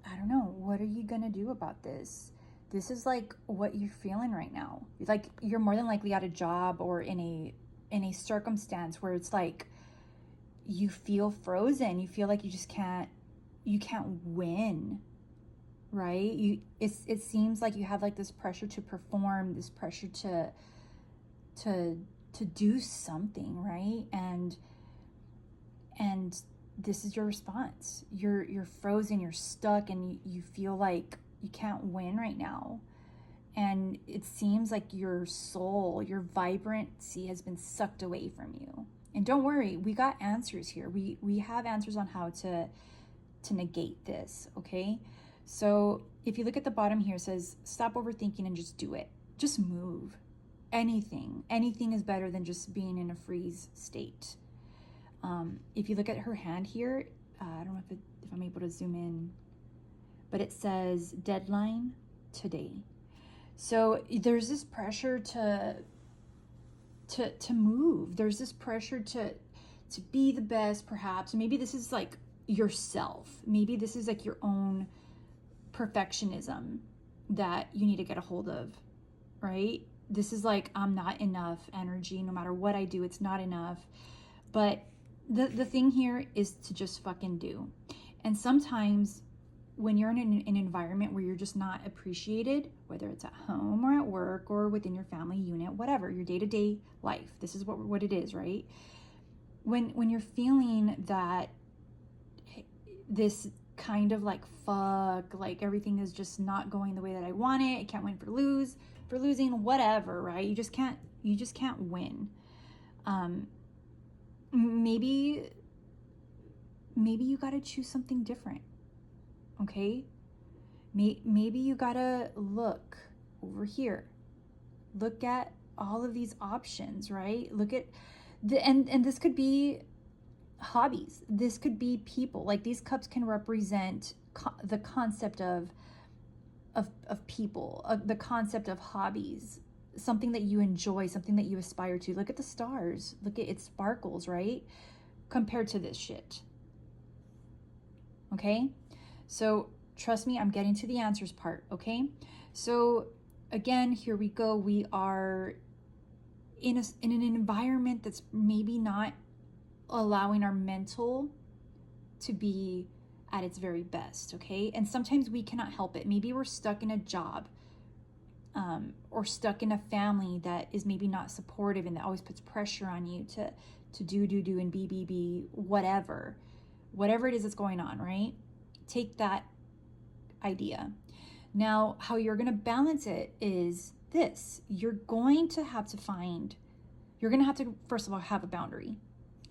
I don't know, what are you gonna do about this? This is like what you're feeling right now. Like you're more than likely at a job or in a circumstance where it's like you feel frozen. You feel like you can't win, right? It seems like you have like this pressure to perform, this pressure to do something, right? And this is your response. You're frozen, you're stuck, and you feel like you can't win right now. And it seems like your soul, your vibrancy has been sucked away from you. And don't worry, we got answers here. We have answers on how to negate this, okay? So if you look at the bottom here, it says stop overthinking and just do it. Just move. Anything is better than just being in a freeze state. If you look at her hand here, I don't know if I'm able to zoom in, but it says deadline today. So there's this pressure to move. There's this pressure to be the best, perhaps. Maybe this is like yourself. Maybe this is like your own perfectionism that you need to get a hold of, right? This is like, I'm not enough energy. No matter what I do, it's not enough. But the thing here is to just fucking do. And sometimes when you're in an environment where you're just not appreciated, whether it's at home or at work or within your family unit, whatever, your day-to-day life, this is what it is, right? When you're feeling that this kind of like fuck, like everything is just not going the way that I want it, I can't win for losing, whatever, right? You just can't win. Maybe you got to choose something different. Okay? Maybe you got to look over here. Look at all of these options, right? Look at and this could be hobbies. This could be people. Like these cups can represent the concept of people, the concept of hobbies, something that you enjoy, something that you aspire to. Look at the stars. Look at it sparkles, right? Compared to this shit. Okay? So trust me, I'm getting to the answers part, okay? So again, here we go. We are in an environment that's maybe not allowing our mental to be at its very best, okay? And sometimes we cannot help it. Maybe we're stuck in a job or stuck in a family that is maybe not supportive and that always puts pressure on you to do and be whatever it is that's going on, right? Take that idea. Now, how you're going to balance it is this. You're going to have to first of all have a boundary.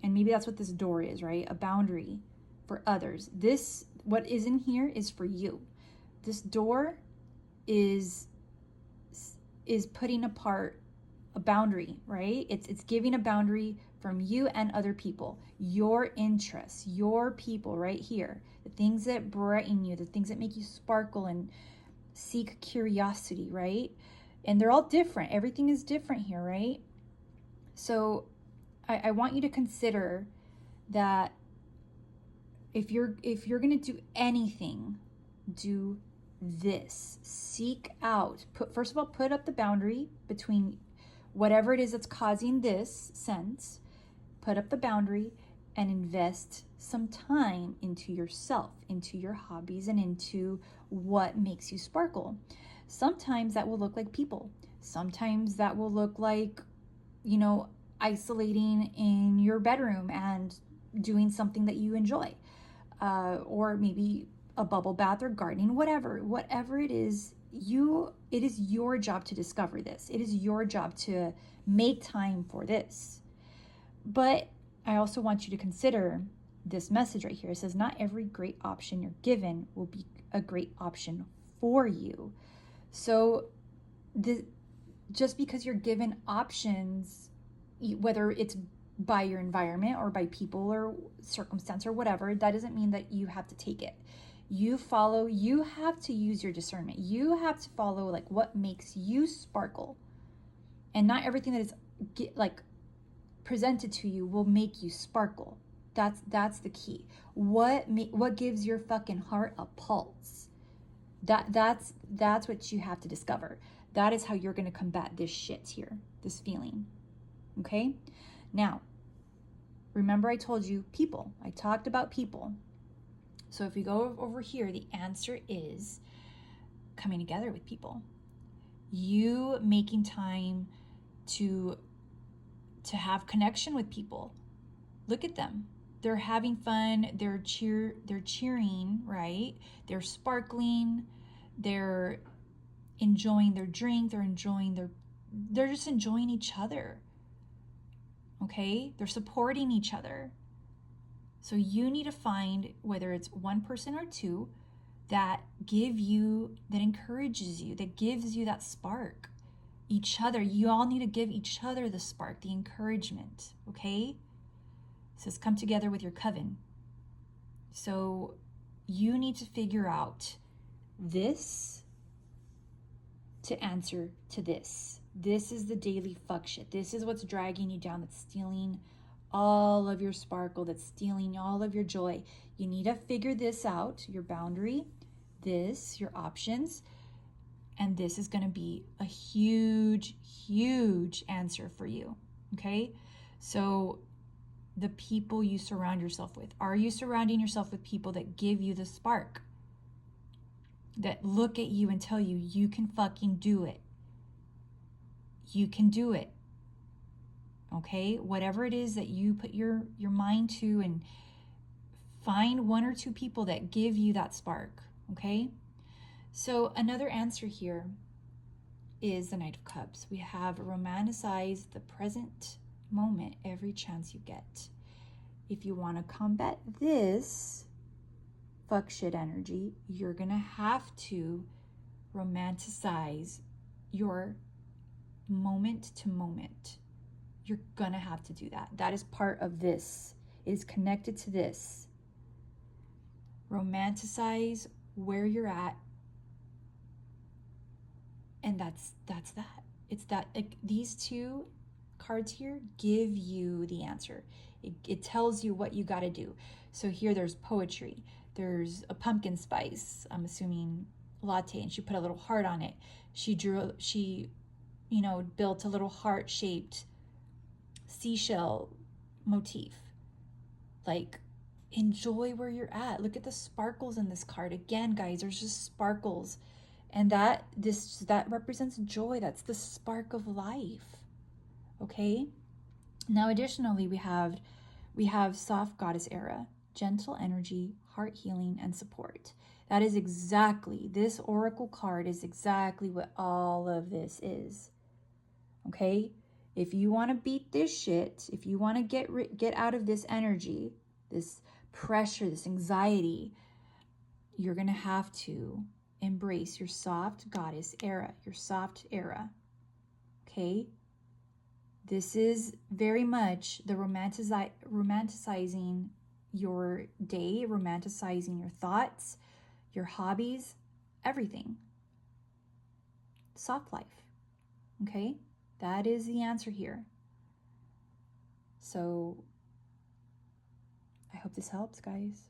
And maybe that's what this door is, right? A boundary for others. This, what is in here is for you. This door is putting apart a boundary, right? It's giving a boundary from you and other people, your interests, your people right here, the things that brighten you, the things that make you sparkle and seek curiosity, right? And they're all different. Everything is different here, right? So I want you to consider that if you're going to do anything, do this. Seek out, first of all, put up the boundary between whatever it is that's causing this sense. Put up the boundary and invest some time into yourself, into your hobbies, and into what makes you sparkle. Sometimes that will look like people. Sometimes that will look like, isolating in your bedroom and doing something that you enjoy. Or maybe a bubble bath or gardening, whatever it is, it is your job to discover this. It is your job to make time for this. But I also want you to consider this message right here. It says, not every great option you're given will be a great option for you. So just because you're given options, whether it's by your environment or by people or circumstance or whatever, that doesn't mean that you have to take it. You have to use your discernment. You have to follow like what makes you sparkle. And not everything that is presented to you will make you sparkle. That's the key. What gives your fucking heart a pulse? That's what you have to discover. That is how you're going to combat this shit here, this feeling. Okay? Now, remember I told you people. I talked about people. So if we go over here, the answer is coming together with people. You making time to have connection with people. Look at them. They're having fun. They're cheering, right? They're sparkling. They're enjoying their drink. They're just enjoying each other. Okay? They're supporting each other. So you need to find, whether it's one person or two, that encourages you, that gives you that spark. Each other, you all need to give each other the spark, the encouragement, okay? It says come together with your coven. So you need to figure out this to answer to this. This is the daily fuck shit. This is what's dragging you down, that's stealing all of your sparkle, that's stealing all of your joy. You need to figure this out, your boundary, your options, and this is going to be a huge, huge answer for you, okay? So the people you surround yourself with, are you surrounding yourself with people that give you the spark, that look at you and tell you, you can fucking do it? You can do it. Okay, whatever it is that you put your mind to, and find one or two people that give you that spark. Okay, so another answer here is the Knight of Cups. We have romanticize the present moment every chance you get. If you want to combat this fuck shit energy, you're gonna have to romanticize your moment to moment. You're gonna have to do that. That is part of this. It is connected to this. Romanticize where you're at, and that's that. It's that, like, these two cards here give you the answer. It tells you what you got to do. So here there's poetry. There's a pumpkin spice, I'm assuming latte, and she put a little heart on it. She built a little heart-shaped seashell motif. Like, enjoy where you're at. Look at the sparkles in this card. Again, guys, there's just sparkles, and that represents joy. That's the spark of life. Okay, now additionally we have soft goddess era, gentle energy, heart healing, and support. That is exactly, this oracle card is exactly what all of this is. Okay, if you want to beat this shit, if you want to get out of this energy, this pressure, this anxiety, you're going to have to embrace your soft goddess era, your soft era. Okay? This is very much the romanticizing your day, romanticizing your thoughts, your hobbies, everything. Soft life. Okay? That is the answer here. So I hope this helps, guys.